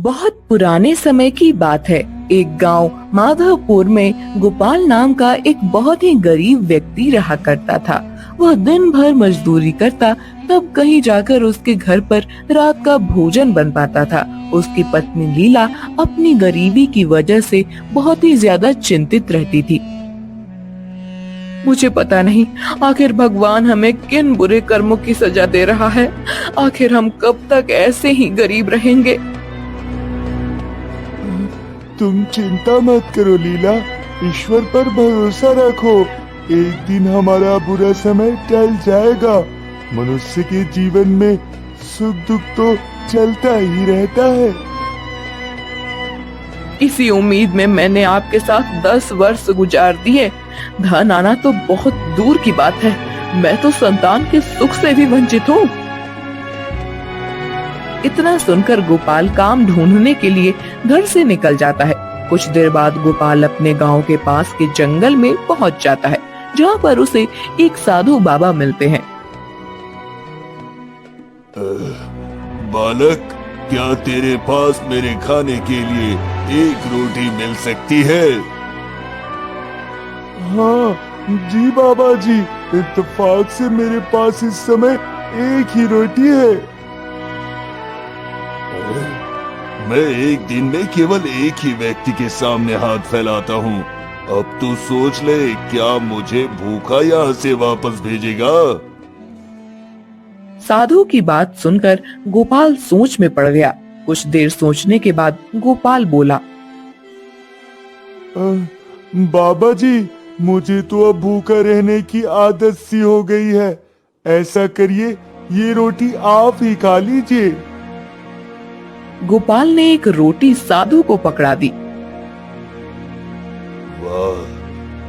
बहुत पुराने समय की बात है। एक गांव माधवपुर में गोपाल नाम का एक बहुत ही गरीब व्यक्ति रहा करता था। वह दिन भर मजदूरी करता, तब कहीं जाकर उसके घर पर रात का भोजन बन पाता था। उसकी पत्नी लीला अपनी गरीबी की वजह से बहुत ही ज्यादा चिंतित रहती थी। मुझे पता नहीं आखिर भगवान हमें किन बुरे कर्मों की सजा दे रहा है। आखिर हम कब तक ऐसे ही गरीब रहेंगे। तुम चिंता मत करो लीला, ईश्वर पर भरोसा रखो। एक दिन हमारा बुरा समय टल जाएगा। मनुष्य के जीवन में सुख दुख तो चलता ही रहता है। इसी उम्मीद में मैंने आपके साथ 10 वर्ष गुजार दिए। धन आना तो बहुत दूर की बात है, मैं तो संतान के सुख से भी वंचित हूँ। इतना सुनकर गोपाल काम ढूंढने के लिए घर से निकल जाता है। कुछ देर बाद गोपाल अपने गांव के पास के जंगल में पहुंच जाता है, जहाँ पर उसे एक साधु बाबा मिलते हैं। बालक, क्या तेरे पास मेरे खाने के लिए एक रोटी मिल सकती है? हाँ जी बाबा जी, इत्तेफाक से मेरे पास इस समय एक ही रोटी है। मैं एक दिन में केवल एक ही व्यक्ति के सामने हाथ फैलाता हूँ। अब तू सोच ले, क्या मुझे भूखा यहाँ से वापस भेजेगा? साधु की बात सुनकर गोपाल सोच में पड़ गया। कुछ देर सोचने के बाद गोपाल बोला, बाबा जी, मुझे तो अब भूखा रहने की आदत सी हो गई है। ऐसा करिए, ये रोटी आप ही खा लीजिए। गोपाल ने एक रोटी साधु को पकड़ा दी। वाह,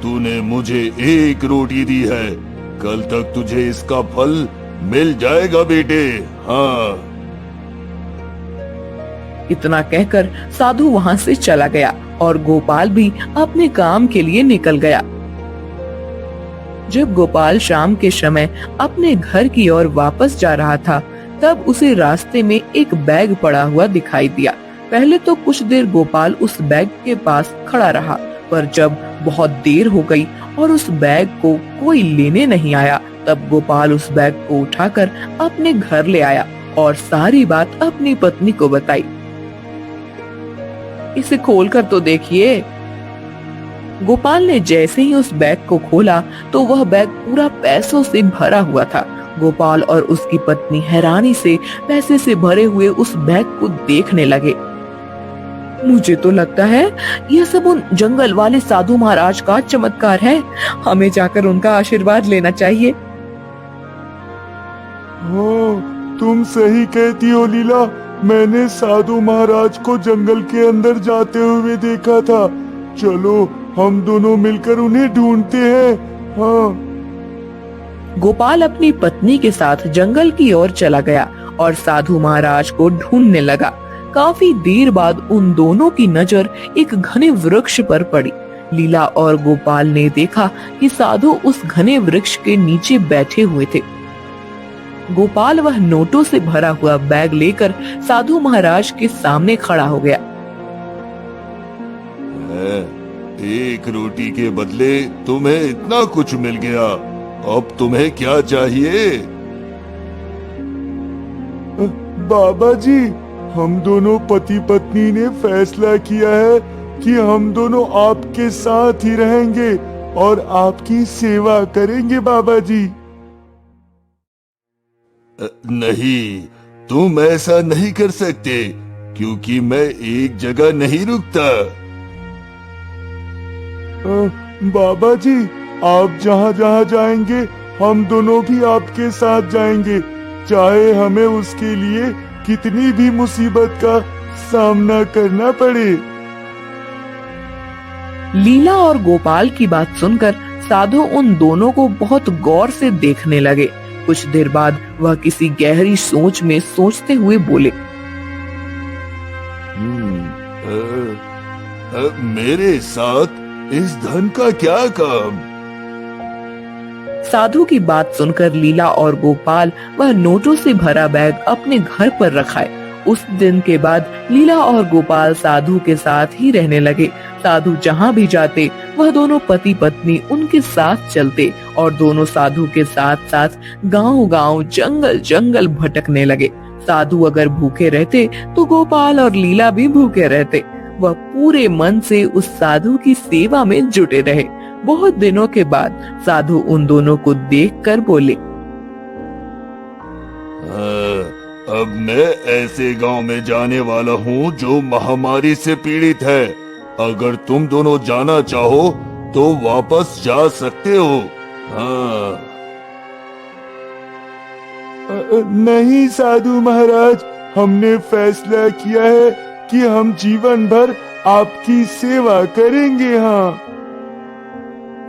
तूने मुझे एक रोटी दी है। कल तक तुझे इसका फल मिल जाएगा बेटे। हाँ। इतना कहकर साधु वहाँ से चला गया और गोपाल भी अपने काम के लिए निकल गया। जब गोपाल शाम के समय अपने घर की ओर वापस जा रहा था, तब उसे रास्ते में एक बैग पड़ा हुआ दिखाई दिया। पहले तो कुछ देर गोपाल उस बैग के पास खड़ा रहा, पर जब बहुत देर हो गई और उस बैग को कोई लेने नहीं आया, तब गोपाल उस बैग को उठाकर अपने घर ले आया और सारी बात अपनी पत्नी को बताई। इसे खोलकर तो देखिए। गोपाल ने जैसे ही उस बैग को खोला तो वह बैग पूरा पैसों से भरा हुआ था। गोपाल और उसकी पत्नी हैरानी से पैसे से भरे हुए उस बैग को देखने लगे। मुझे तो लगता है यह सब उन जंगल वाले साधु महाराज का चमत्कार है। हमें जाकर उनका आशीर्वाद लेना चाहिए। हाँ, तुम सही कहती हो लीला। मैंने साधु महाराज को जंगल के अंदर जाते हुए देखा था। चलो हम दोनों मिलकर उन्हें ढूंढते हैं। हाँ। गोपाल अपनी पत्नी के साथ जंगल की ओर चला गया और साधु महाराज को ढूंढने लगा। काफी देर बाद उन दोनों की नजर एक घने वृक्ष पर पड़ी। लीला और गोपाल ने देखा कि साधु उस घने वृक्ष के नीचे बैठे हुए थे। गोपाल वह नोटों से भरा हुआ बैग लेकर साधु महाराज के सामने खड़ा हो गया। एक रोटी के बदले तुम्हें इतना कुछ मिल गया। अब तुम्हें क्या चाहिए? बाबा जी, हम दोनों पति पत्नी ने फैसला किया है कि हम दोनों आपके साथ ही रहेंगे और आपकी सेवा करेंगे बाबा जी। नहीं, तुम ऐसा नहीं कर सकते, क्योंकि मैं एक जगह नहीं रुकता। बाबा जी, आप जहाँ जहाँ जाएंगे हम दोनों भी आपके साथ जाएंगे, चाहे हमें उसके लिए कितनी भी मुसीबत का सामना करना पड़े। लीला और गोपाल की बात सुनकर साधु उन दोनों को बहुत गौर से देखने लगे। कुछ देर बाद वह किसी गहरी सोच में सोचते हुए बोले, मेरे साथ इस धन का क्या काम? साधु की बात सुनकर लीला और गोपाल वह नोटों से भरा बैग अपने घर पर रखाए उस दिन के बाद लीला और गोपाल साधु के साथ ही रहने लगे। साधु जहाँ भी जाते वह दोनों पति पत्नी उनके साथ चलते और दोनों साधु के साथ साथ गांव-गांव, जंगल-जंगल भटकने लगे। साधु अगर भूखे रहते तो गोपाल और लीला भी भूखे रहते। वह पूरे मन से उस साधु की सेवा में जुटे रहे। बहुत दिनों के बाद साधु उन दोनों को देखकर बोले, अब मैं ऐसे गांव में जाने वाला हूँ जो महामारी से पीड़ित है। अगर तुम दोनों जाना चाहो तो वापस जा सकते हो। हाँ। नहीं साधु महाराज, हमने फैसला किया है कि हम जीवन भर आपकी सेवा करेंगे। हाँ।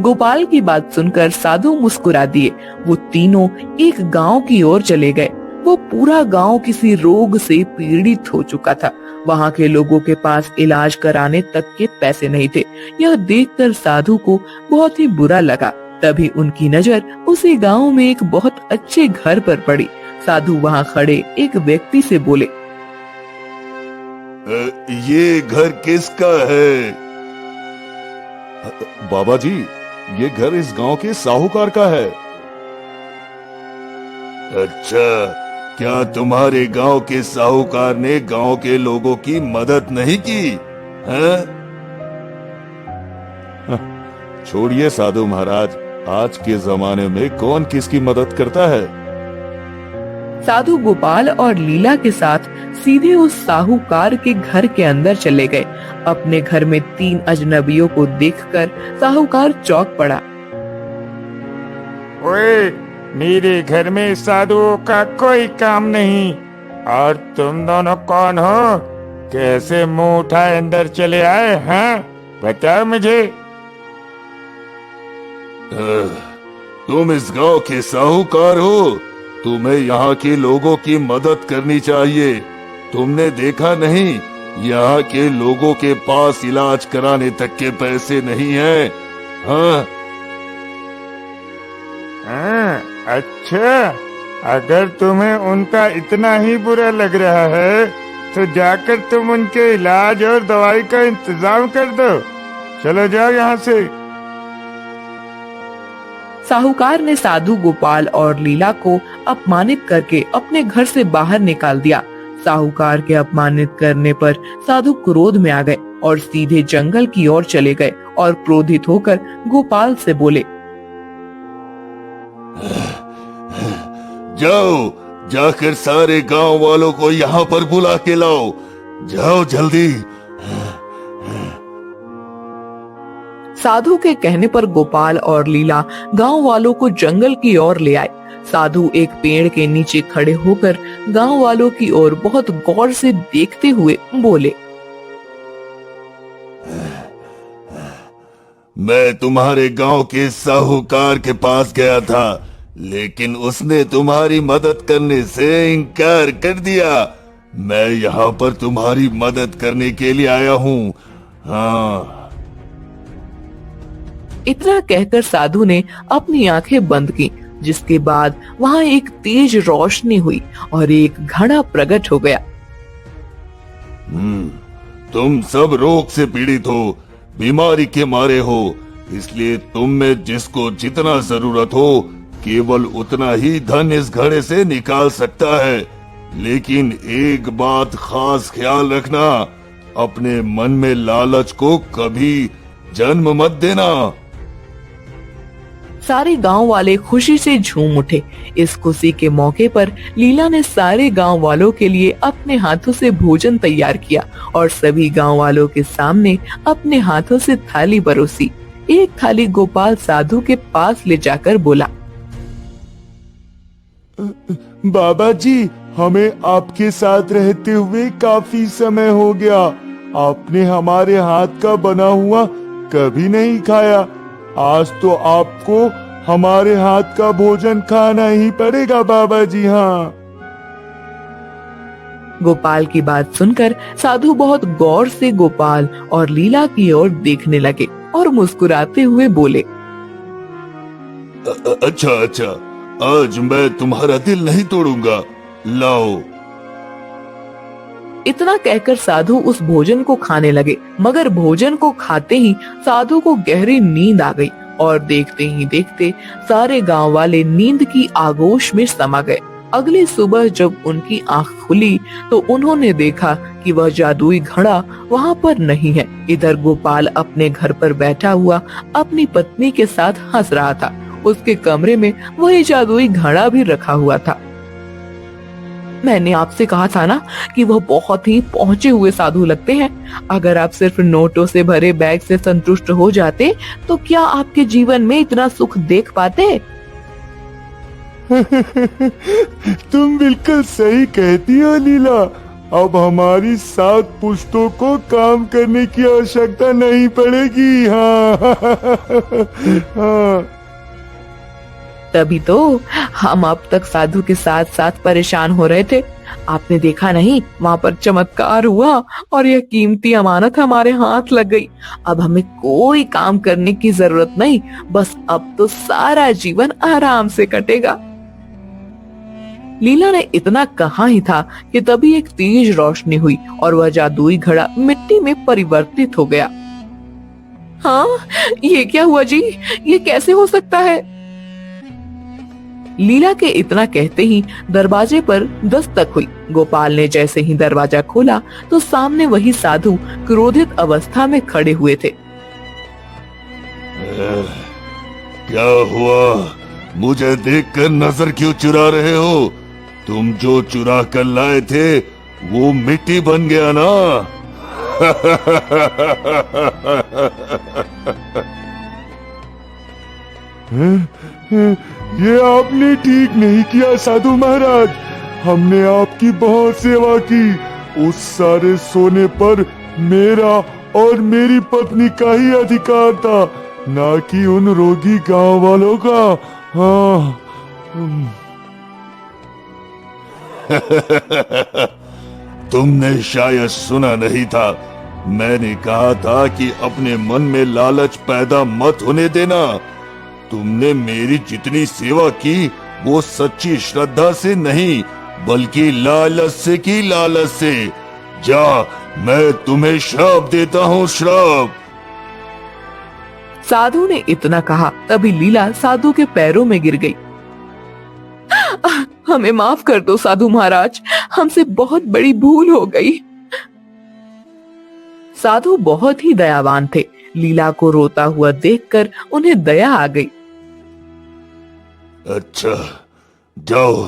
गोपाल की बात सुनकर साधु मुस्कुरा दिए। वो तीनों एक गांव की ओर चले गए। वो पूरा गांव किसी रोग से पीड़ित हो चुका था। वहां के लोगों के पास इलाज कराने तक के पैसे नहीं थे। यह देखकर साधु को बहुत ही बुरा लगा। तभी उनकी नजर उसी गांव में एक बहुत अच्छे घर पर पड़ी। साधु वहां खड़े एक व्यक्ति से बोले, ये घर किसका है? बाबा जी, ये घर इस गांव के साहूकार का है। अच्छा, क्या तुम्हारे गांव के साहूकार ने गांव के लोगों की मदद नहीं की? हैं? छोड़िए साधु महाराज, आज के जमाने में कौन किसकी मदद करता है। साधु गोपाल और लीला के साथ सीधे उस साहूकार के घर के अंदर चले गए। अपने घर में 3 अजनबियों को देखकर साहूकार चौंक पड़ा। ओए, मेरे घर में साधुओं का कोई काम नहीं। और तुम दोनों कौन हो? कैसे मुंह उठाए अंदर चले आए? हाँ, बताओ मुझे। तुम इस गांव के साहूकार हो। तुम्हें यहाँ के लोगों की मदद करनी चाहिए। तुमने देखा नहीं, यहाँ के लोगों के पास इलाज कराने तक के पैसे नहीं हैं। हाँ। अच्छा, अगर तुम्हें उनका इतना ही बुरा लग रहा है तो जाकर तुम उनके इलाज और दवाई का इंतजाम कर दो। चलो जाओ यहाँ से। साहूकार ने साधु गोपाल और लीला को अपमानित करके अपने घर से बाहर निकाल दिया। साहूकार के अपमानित करने पर साधु क्रोध में आ गए और सीधे जंगल की ओर चले गए और क्रोधित होकर गोपाल से बोले, जाओ, जाकर सारे गांव वालों को यहाँ पर बुला के लाओ। जाओ जल्दी। साधु के कहने पर गोपाल और लीला गांव वालों को जंगल की ओर ले आए। साधु एक पेड़ के नीचे खड़े होकर गांव वालों की ओर बहुत गौर से देखते हुए बोले, मैं तुम्हारे गांव के साहूकार के पास गया था, लेकिन उसने तुम्हारी मदद करने से इनकार कर दिया। मैं यहाँ पर तुम्हारी मदद करने के लिए आया हूँ। हाँ। इतना कहकर साधु ने अपनी आंखें बंद की, जिसके बाद वहां एक तेज रोशनी हुई और एक घड़ा प्रकट हो गया। तुम सब रोग से पीड़ित हो, बीमारी के मारे हो, इसलिए तुम में जिसको जितना जरूरत हो केवल उतना ही धन इस घड़े से निकाल सकता है। लेकिन एक बात खास ख्याल रखना, अपने मन में लालच को कभी जन्म मत देना। सारे गांव वाले खुशी से झूम उठे। इस खुशी के मौके पर लीला ने सारे गांव वालों के लिए अपने हाथों से भोजन तैयार किया और सभी गांव वालों के सामने अपने हाथों से थाली परोसी। एक थाली गोपाल साधु के पास ले जाकर बोला, बाबा जी, हमें आपके साथ रहते हुए काफी समय हो गया। आपने हमारे हाथ का बना हुआ कभी नहीं खाया। आज तो आपको हमारे हाथ का भोजन खाना ही पड़ेगा बाबा जी। हाँ। गोपाल की बात सुनकर साधु बहुत गौर से गोपाल और लीला की ओर देखने लगे और मुस्कुराते हुए बोले, अच्छा, आज मैं तुम्हारा दिल नहीं तोड़ूंगा। लाओ। इतना कहकर साधु उस भोजन को खाने लगे, मगर भोजन को खाते ही साधु को गहरी नींद आ गई और देखते ही देखते सारे गांव वाले नींद की आगोश में समा गए। अगली सुबह जब उनकी आंख खुली तो उन्होंने देखा कि वह जादुई घड़ा वहां पर नहीं है। इधर गोपाल अपने घर पर बैठा हुआ अपनी पत्नी के साथ हंस रहा था। उसके कमरे में वही जादुई घड़ा भी रखा हुआ था। मैंने आपसे कहा था ना कि वह बहुत ही पहुंचे हुए साधु लगते हैं। अगर आप सिर्फ नोटों से भरे बैग से संतुष्ट हो जाते तो क्या आपके जीवन में इतना सुख देख पाते? तुम बिल्कुल सही कहती हो लीला। अब हमारी 7 पुश्तों को काम करने की आवश्यकता नहीं पड़ेगी। हाँ, हाँ। तभी तो हम अब तक साधु के साथ साथ परेशान हो रहे थे। आपने देखा नहीं, वहाँ पर चमत्कार हुआ और यह कीमती अमानत हमारे हाथ लग गई। अब हमें कोई काम करने की जरूरत नहीं, बस अब तो सारा जीवन आराम से कटेगा। लीला ने इतना कहा ही था कि तभी एक तेज रोशनी हुई और वह जादुई घड़ा मिट्टी में परिवर्तित हो गया। हाँ, ये क्या हुआ जी? ये कैसे हो सकता है? लीला के इतना कहते ही दरवाजे पर दस्तक हुई। गोपाल ने जैसे ही दरवाजा खोला तो सामने वही साधु क्रोधित अवस्था में खड़े हुए थे। क्या हुआ? मुझे देखकर नजर क्यों चुरा रहे हो? तुम जो चुरा कर लाए थे वो मिट्टी बन गया ना। ये आपने ठीक नहीं किया साधु महाराज। हमने आपकी बहुत सेवा की। उस सारे सोने पर मेरा और मेरी पत्नी का ही अधिकार था, ना कि उन रोगी गांव वालों का। हाँ। तुमने शायद सुना नहीं था। मैंने कहा था कि अपने मन में लालच पैदा मत होने देना। तुमने मेरी जितनी सेवा की वो सच्ची श्रद्धा से नहीं बल्कि लालच से की। लालच से। जा, मैं तुम्हें श्राप देता हूँ, श्राप। साधु ने इतना कहा तभी लीला साधु के पैरों में गिर गई। हमें माफ कर दो साधु महाराज, हमसे बहुत बड़ी भूल हो गई। साधु बहुत ही दयावान थे। लीला को रोता हुआ देखकर उन्हें दया आ गई। अच्छा, जाओ,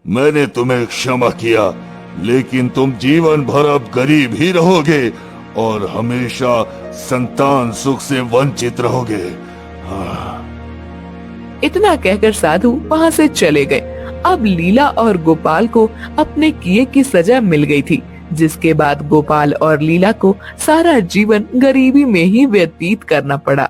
मैंने तुम्हें क्षमा किया, लेकिन तुम जीवन भर अब गरीब ही रहोगे और हमेशा संतान सुख से वंचित रहोगे। हाँ। इतना कहकर साधु वहां से चले गए। अब लीला और गोपाल को अपने किए की सजा मिल गई थी, जिसके बाद गोपाल और लीला को सारा जीवन गरीबी में ही व्यतीत करना पड़ा।